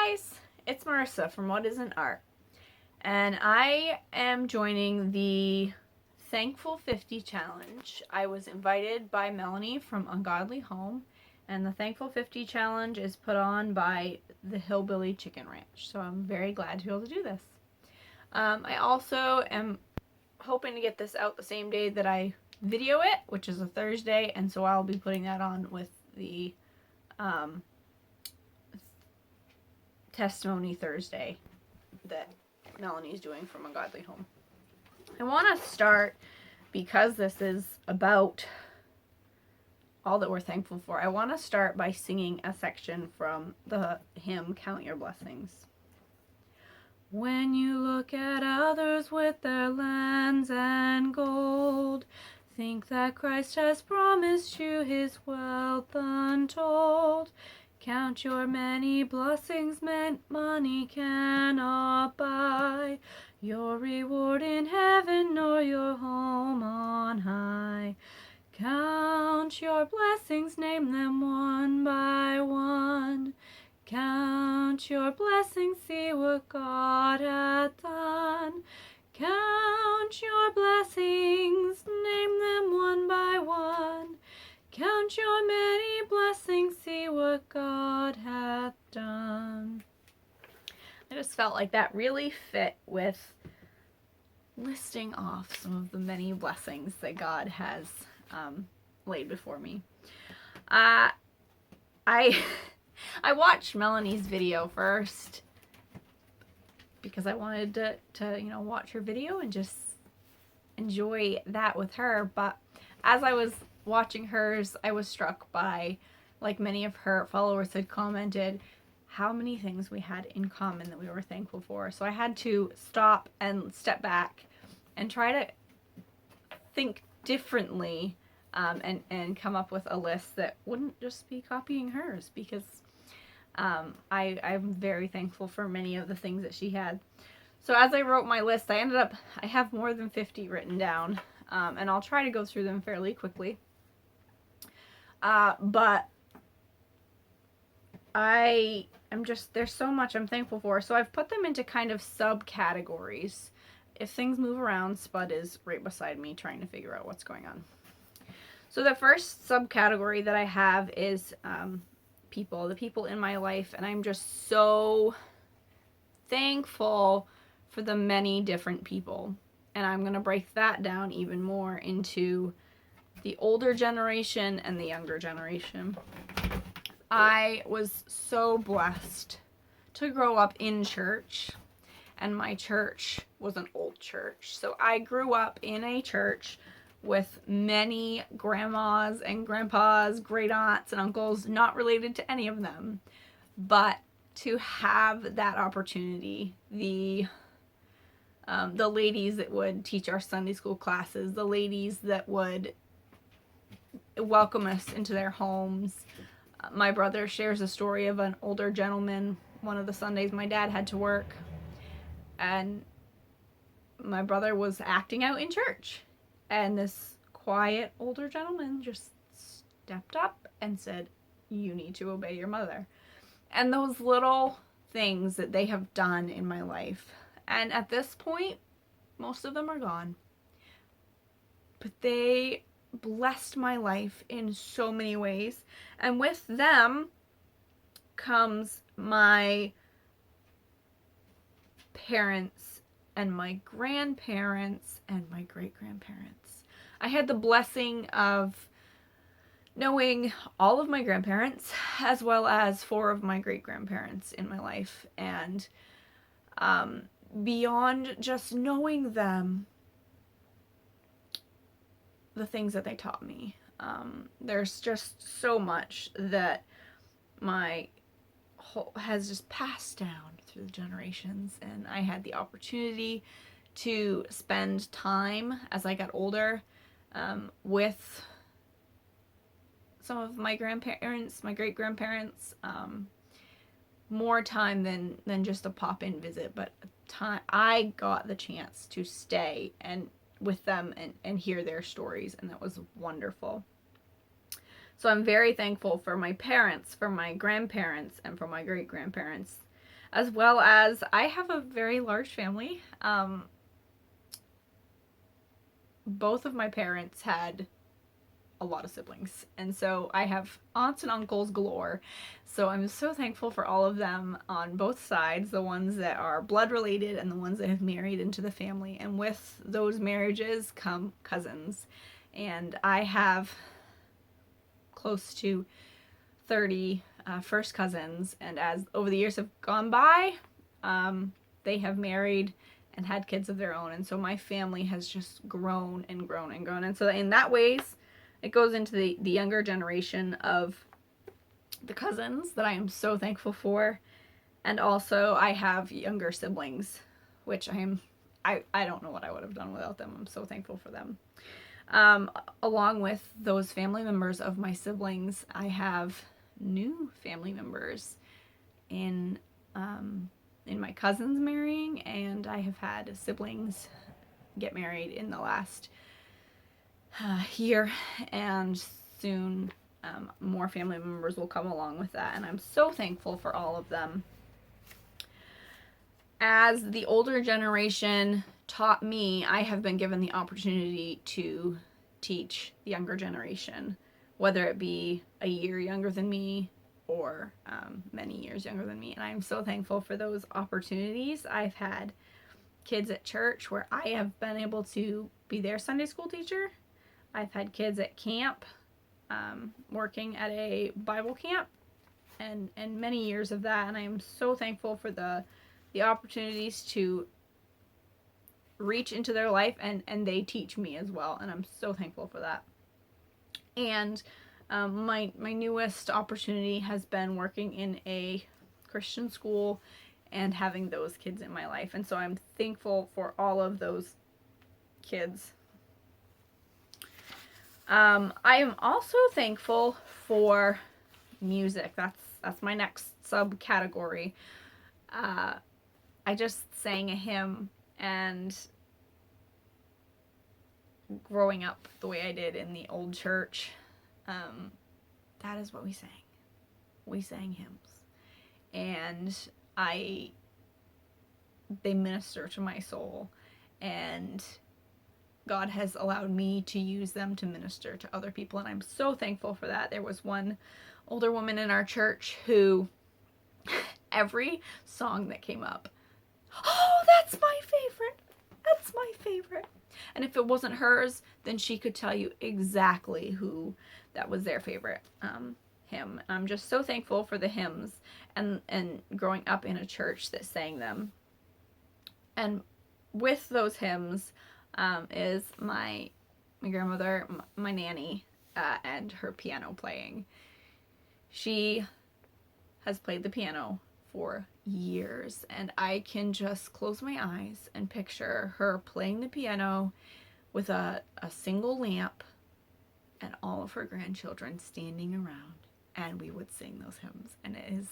guys, it's Marissa from What Isn't Art, and I am joining the Thankful 50 Challenge. I was invited by Melanie from Ungodly Home, and the Thankful 50 Challenge is put on by the Hillbilly Chicken Ranch, so I'm very glad to be able to do this. I also am hoping to get this out the same day that I video it, which is a Thursday, and so I'll be putting that on with the Testimony Thursday that Melanie's doing from Ungodly Home. I want to start, because this is about all that we're thankful for, I want to start by singing a section from the hymn Count Your Blessings. When you look at others with their lands and gold, think that Christ has promised you his wealth untold. Count your many blessings money cannot buy, your reward in heaven or your home on high. Count your blessings, name them one by one. Count your blessings, see what God hath done. Count your blessings, name them one by one. Count your many blessings, see what God hath done. I just felt like that really fit with listing off some of the many blessings that God has laid before me. I watched Melanie's video first because I wanted to watch her video and just enjoy that with her. But as I was watching hers, I was struck by, like many of her followers had commented, how many things we had in common that we were thankful for. So I had to stop and step back and try to think differently and come up with a list that wouldn't just be copying hers, because I'm very thankful for many of the things that she had. So as I wrote my list, I have more than 50 written down, and I'll try to go through them fairly quickly. But there's so much I'm thankful for. So I've put them into kind of subcategories. If things move around, Spud is right beside me trying to figure out what's going on. So the first subcategory that I have is the people in my life, and I'm just so thankful for the many different people. And I'm going to break that down even more into the older generation and the younger generation. I was so blessed to grow up in church, and my church was an old church. So I grew up in a church with many grandmas and grandpas, great aunts and uncles, not related to any of them. But to have that opportunity, the ladies that would teach our Sunday school classes, the ladies that would welcome us into their homes. My brother shares a story of an older gentleman. One of the Sundays my dad had to work, and my brother was acting out in church, and this quiet older gentleman just stepped up and said, "You need to obey your mother." And those little things that they have done in my life, and at this point most of them are gone, but they blessed my life in so many ways. And with them comes my parents and my grandparents and my great-grandparents. I had the blessing of knowing all of my grandparents as well as 4 of my great-grandparents in my life. And beyond just knowing them, the things that they taught me, there's just so much that has just passed down through the generations, and I had the opportunity to spend time as I got older with some of my grandparents, my great-grandparents, more time than just a pop-in visit, but I got the chance to stay and with them and hear their stories, and that was wonderful. So I'm very thankful for my parents, for my grandparents, and for my great-grandparents. as well as I have a very large family. Both of my parents had a lot of siblings, and so I have aunts and uncles galore. So I'm so thankful for all of them on both sides, the ones that are blood related and the ones that have married into the family. And with those marriages come cousins, and I have close to 30 first cousins, and as over the years have gone by, they have married and had kids of their own, and so my family has just grown and grown and grown. And so in that ways, it goes into the younger generation of the cousins that I am so thankful for. And also I have younger siblings, which I don't know what I would have done without them. I'm so thankful for them. Along with those family members of my siblings, I have new family members in my cousins marrying, and I have had siblings get married in the last year, and soon more family members will come along with that, and I'm so thankful for all of them. As the older generation taught me, I have been given the opportunity to teach the younger generation, whether it be a year younger than me or many years younger than me. And I'm so thankful for those opportunities. I've had kids at church where I have been able to be their Sunday school teacher. I've had kids at camp, working at a Bible camp, and many years of that. And I am so thankful for the opportunities to reach into their life, and they teach me as well, and I'm so thankful for that. And my newest opportunity has been working in a Christian school and having those kids in my life, and so I'm thankful for all of those kids. I am also thankful for music. That's my next subcategory. I just sang a hymn, and growing up the way I did in the old church, that is what we sang. We sang hymns, and they minister to my soul, and God has allowed me to use them to minister to other people, and I'm so thankful for that. There was one older woman in our church who, every song that came up, oh, that's my favorite. That's my favorite. And if it wasn't hers, then she could tell you exactly who that was their favorite hymn. And I'm just so thankful for the hymns and growing up in a church that sang them. And with those hymns is my grandmother, my nanny, and her piano playing. She has played the piano for years, and I can just close my eyes and picture her playing the piano with a single lamp and all of her grandchildren standing around, and we would sing those hymns, and it is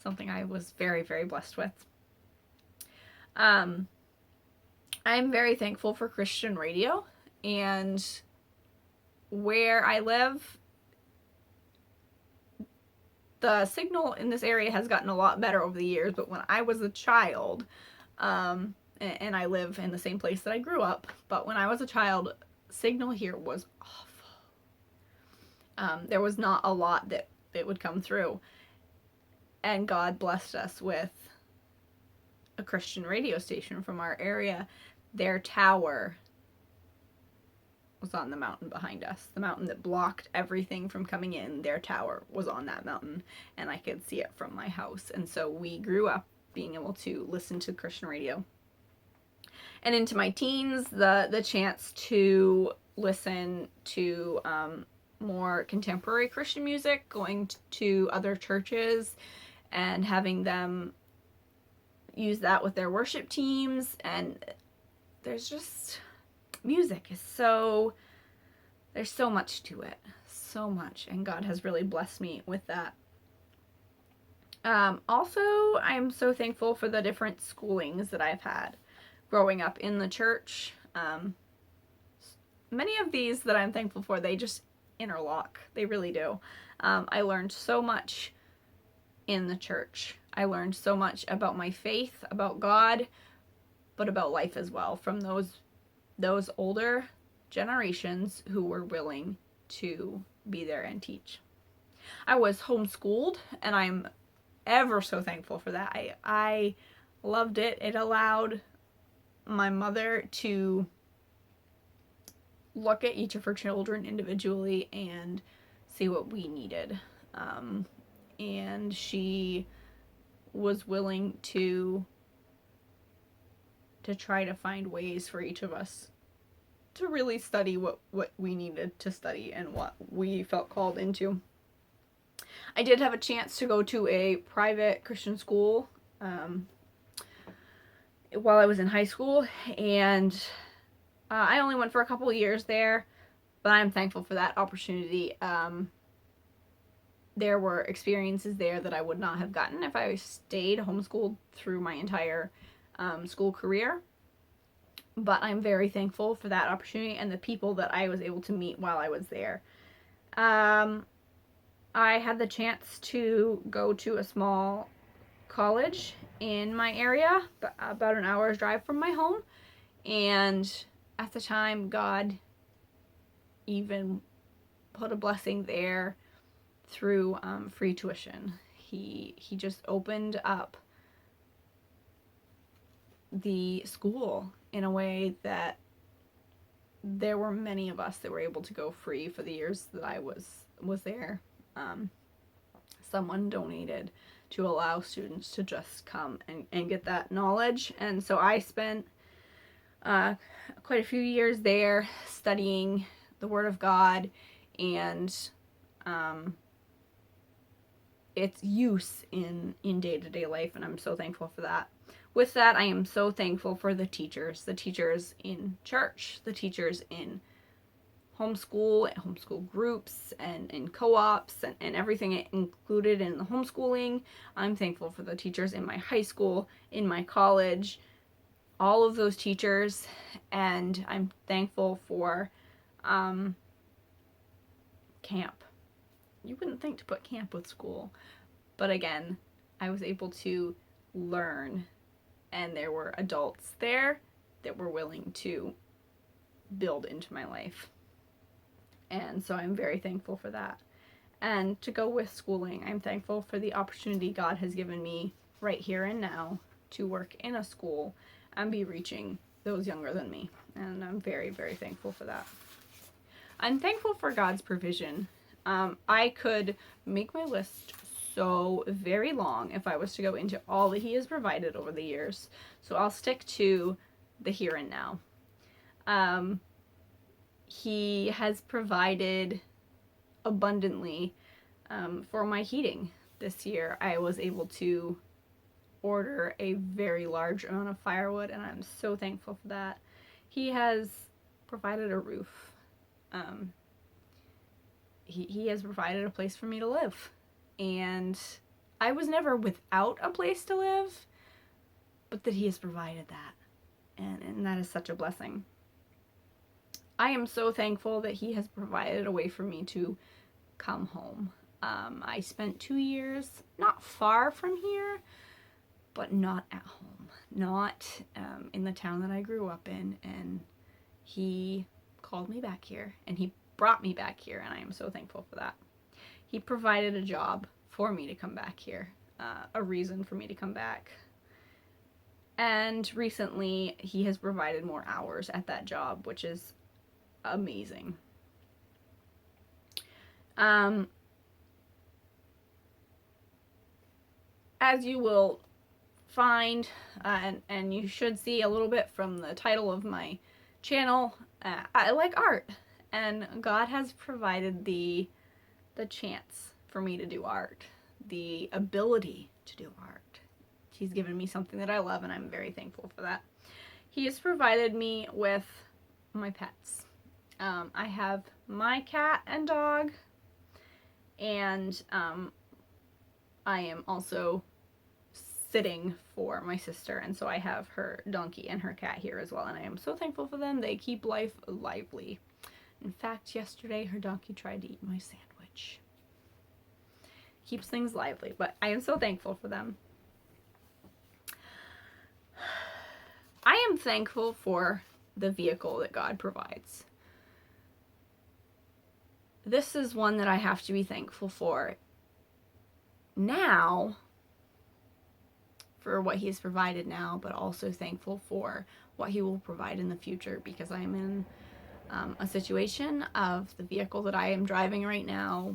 something I was very, very blessed with. I'm very thankful for Christian radio, and where I live, the signal in this area has gotten a lot better over the years, but when I was a child, and I live in the same place that I grew up, but when I was a child, signal here was awful. There was not a lot that would come through, and God blessed us with a Christian radio station from our area. Their tower was on the mountain behind us. The mountain that blocked everything from coming in, their tower was on that mountain, and I could see it from my house. And so we grew up being able to listen to Christian radio. And into my teens, the chance to listen to more contemporary Christian music, going to other churches and having them use that with their worship teams. And there's just, music is there's so much to it, so much, and God has really blessed me with that. Also, I'm so thankful for the different schoolings that I've had growing up in the church. Many of these that I'm thankful for, they just interlock, they really do. I learned so much in the church. I learned so much about my faith, about God, but about life as well from those older generations who were willing to be there and teach. I was homeschooled, and I'm ever so thankful for that. I loved it. It allowed my mother to look at each of her children individually and see what we needed. And she was willing to try to find ways for each of us to really study what we needed to study and what we felt called into. I did have a chance to go to a private Christian school while I was in high school, and I only went for a couple of years there, but I'm thankful for that opportunity. There were experiences there that I would not have gotten if I stayed homeschooled through my entire school career. But I'm very thankful for that opportunity and the people that I was able to meet while I was there. I had the chance to go to a small college in my area, about an hour's drive from my home. And at the time, God even put a blessing there through free tuition. He just opened up the school in a way that there were many of us that were able to go free for the years that I was there. Someone donated to allow students to just come and get that knowledge. And so I spent quite a few years there studying the Word of God and its use in day-to-day life, and I'm so thankful for that. With that, I am so thankful for the teachers in church, the teachers in homeschool groups and in co-ops and everything included in the homeschooling. I'm thankful for the teachers in my high school, in my college, all of those teachers, and I'm thankful for camp. You wouldn't think to put camp with school, but again, I was able to learn, and there were adults there that were willing to build into my life. And so I'm very thankful for that. And to go with schooling, I'm thankful for the opportunity God has given me right here and now to work in a school and be reaching those younger than me. And I'm very, very thankful for that. I'm thankful for God's provision. I could make my list so very long if I was to go into all that He has provided over the years. So I'll stick to the here and now. He has provided abundantly for my heating this year. I was able to order a very large amount of firewood, and I'm so thankful for that. He has provided a roof. He has provided a place for me to live. And I was never without a place to live, but that He has provided that. And that is such a blessing. I am so thankful that He has provided a way for me to come home. I spent 2 years not far from here, but not at home. Not in the town that I grew up in. And He called me back here, and He brought me back here, and I am so thankful for that. He provided a job for me to come back here, a reason for me to come back. And recently, He has provided more hours at that job, which is amazing. As you will find, and you should see a little bit from the title of my channel, I like art, and God has provided the chance for me to do art, the ability to do art. He's given me something that I love, and I'm very thankful for that. He has provided me with my pets. I have my cat and dog, and I am also sitting for my sister, and so I have her donkey and her cat here as well, and I am so thankful for them. They keep life lively. In fact, yesterday her donkey tried to eat my sandwich. Keeps things lively, but I am so thankful for them. am thankful for the vehicle that God provides. This is one that I have to be thankful for now, for what he has provided now, but also thankful for what he will provide in the future, because I am in a situation of the vehicle that I am driving right now.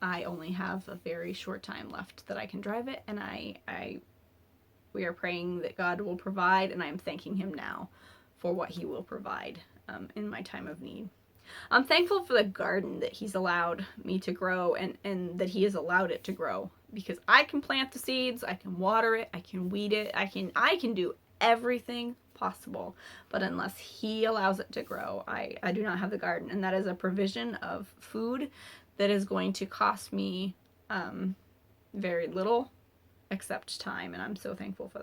I only have a very short time left that I can drive it, and we are praying that God will provide, and I'm thanking him now for what he will provide in my time of need. I'm thankful for the garden that he's allowed me to grow, and that he has allowed it to grow, because I can plant the seeds, I can water it, I can weed it, I can do everything possible, but unless he allows it to grow, I do not have the garden, and that is a provision of food that is going to cost me very little except time, and I'm so thankful for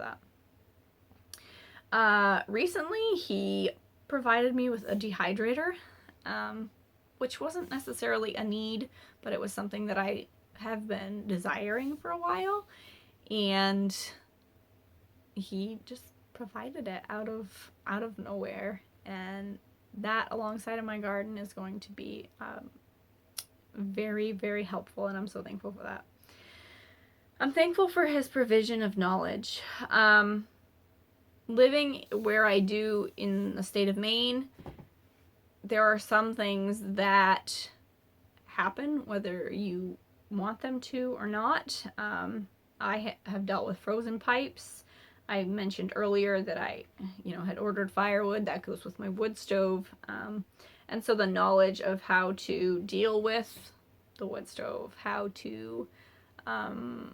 that. Recently, he provided me with a dehydrator, which wasn't necessarily a need, but it was something that I have been desiring for a while, and he just provided it out of nowhere, and that alongside of my garden is going to be very, very helpful, and I'm so thankful for that. I'm thankful for his provision of knowledge. Living where I do in the state of Maine, there are some things that happen whether you want them to or not. I have dealt with frozen pipes. I mentioned earlier that I had ordered firewood that goes with my wood stove, and so the knowledge of how to deal with the wood stove, how to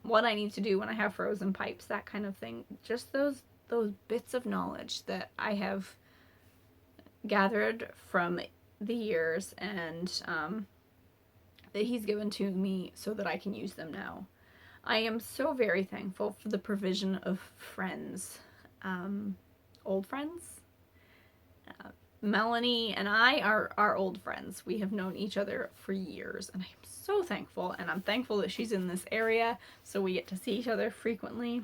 what I need to do when I have frozen pipes, that kind of thing, just those bits of knowledge that I have gathered from the years, and that he's given to me so that I can use them now. I am so very thankful for the provision of friends, old friends. Melanie and I are old friends. We have known each other for years, and I am so thankful, and I'm thankful that she's in this area, so we get to see each other frequently.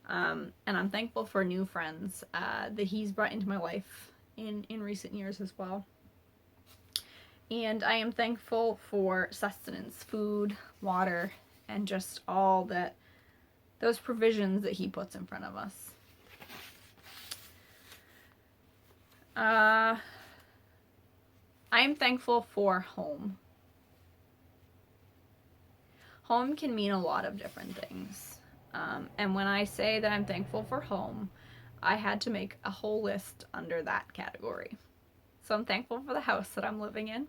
And I'm thankful for new friends that he's brought into my life in recent years as well. And I am thankful for sustenance, food, water, and just all those provisions that he puts in front of us. I am thankful for home. Home can mean a lot of different things. And when I say that I'm thankful for home, I had to make a whole list under that category. So I'm thankful for the house that I'm living in,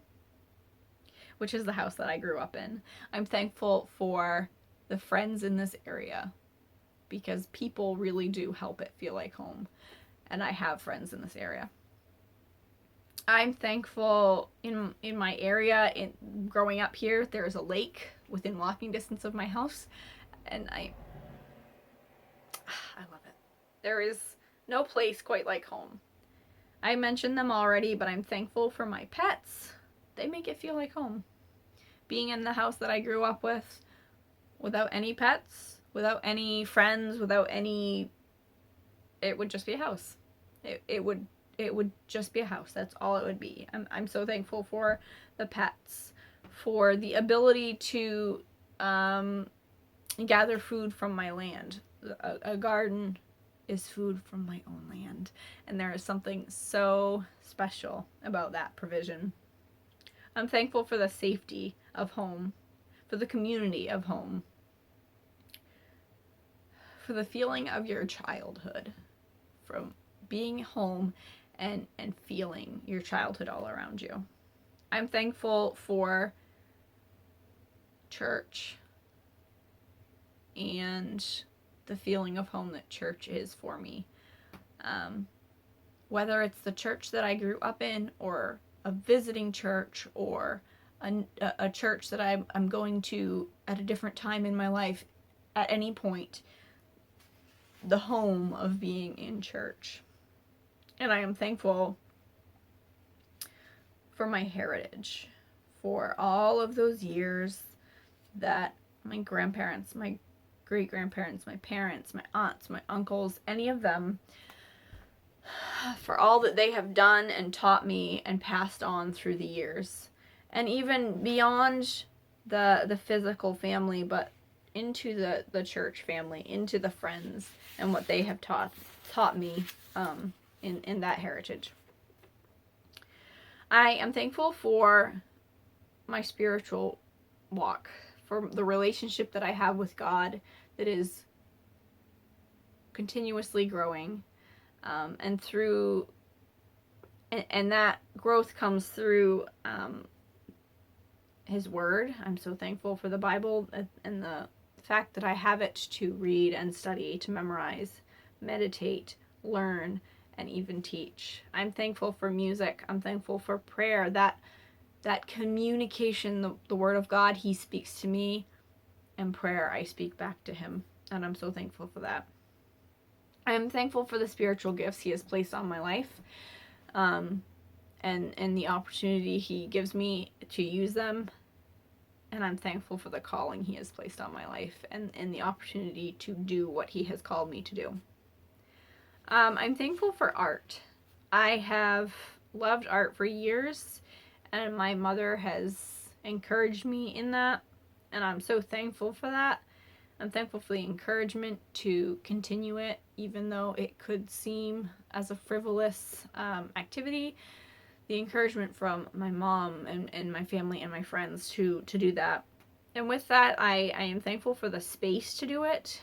which is the house that I grew up in. I'm thankful for the friends in this area, because people really do help it feel like home, and I have friends in this area. I'm thankful in my area. Growing up here, there's a lake within walking distance of my house, and I love it. There is no place quite like home. I mentioned them already, but I'm thankful for my pets. They make it feel like home. Being in the house that I grew up with, without any pets, without any friends, it would just be a house. It would just be a house. That's all it would be. I'm so thankful for the pets, for the ability to gather food from my land. A garden is food from my own land, and there is something so special about that provision. I'm thankful for the safety of home, for the community of home, for the feeling of your childhood, from being home and feeling your childhood all around you. I'm thankful for church and the feeling of home that church is for me. Whether it's the church that I grew up in, or a visiting church, or a church that I'm going to at a different time in my life, at any point, the home of being in church. And I am thankful for my heritage, for all of those years that my grandparents, my great-grandparents, my parents, my aunts, my uncles, any of them for all that they have done and taught me and passed on through the years. And even beyond the physical family, but into the church family, into the friends and what they have taught me in that heritage. I am thankful for my spiritual walk, for the relationship that I have with God that is continuously growing, and that growth comes through His Word. I'm so thankful for the Bible and the fact that I have it to read and study, to memorize, meditate, learn, and even teach. I'm thankful for music. I'm thankful for prayer. That communication, the Word of God, He speaks to me, and prayer, I speak back to Him. And I'm so thankful for that. I'm thankful for the spiritual gifts He has placed on my life, and the opportunity He gives me to use them. And I'm thankful for the calling He has placed on my life and the opportunity to do what He has called me to do. I'm thankful for art. I have loved art for years, and my mother has encouraged me in that, and I'm so thankful for that. I'm thankful for the encouragement to continue it, even though it could seem as a frivolous activity. The encouragement from my mom and my family and my friends to do that. And with that, I am thankful for the space to do it.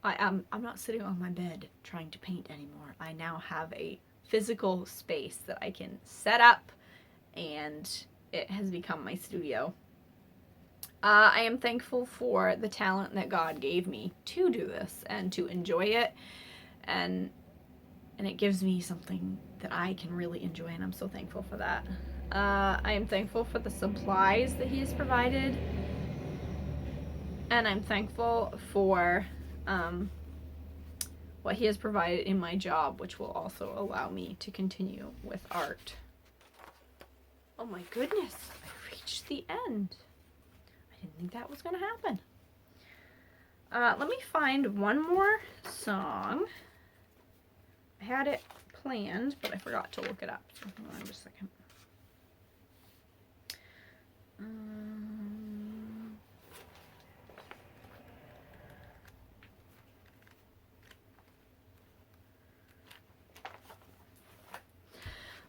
I'm not sitting on my bed trying to paint anymore. I now have a physical space that I can set up, and it has become my studio. I am thankful for the talent that God gave me to do this and to enjoy it, and it gives me something that I can really enjoy, and I'm so thankful for that. I am thankful for the supplies that He has provided, and I'm thankful for what He has provided in my job, which will also allow me to continue with art. Oh my goodness, I reached the end. I didn't think that was going to happen. Let me find one more song. I had it planned, but I forgot to look it up. So hold on just a second.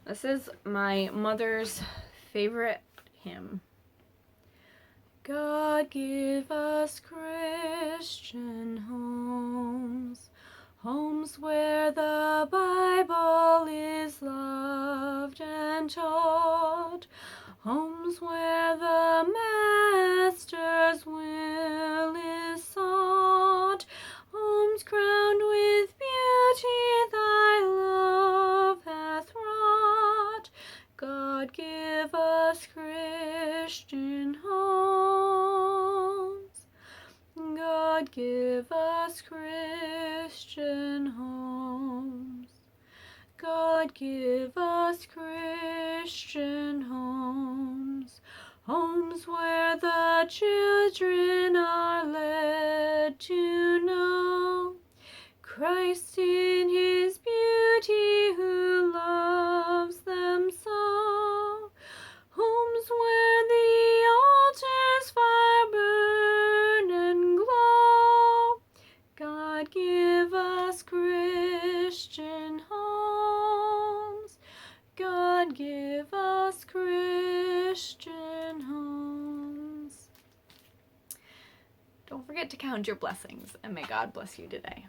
This is my mother's favorite hymn. God, give us Christian homes, homes where the Bible is loved and taught, homes where the Master's will is sought, homes crowned with beauty Thy love hath wrought. God, give us Christian homes. God, give us Christian homes. God, give us Christian homes. Homes where the children are led to know Christ in His beauty who loves them so. Homes where the altar's fire burn and glow. God, give us Christian homes. God, give us Christian homes. Don't forget to count your blessings, and may God bless you today.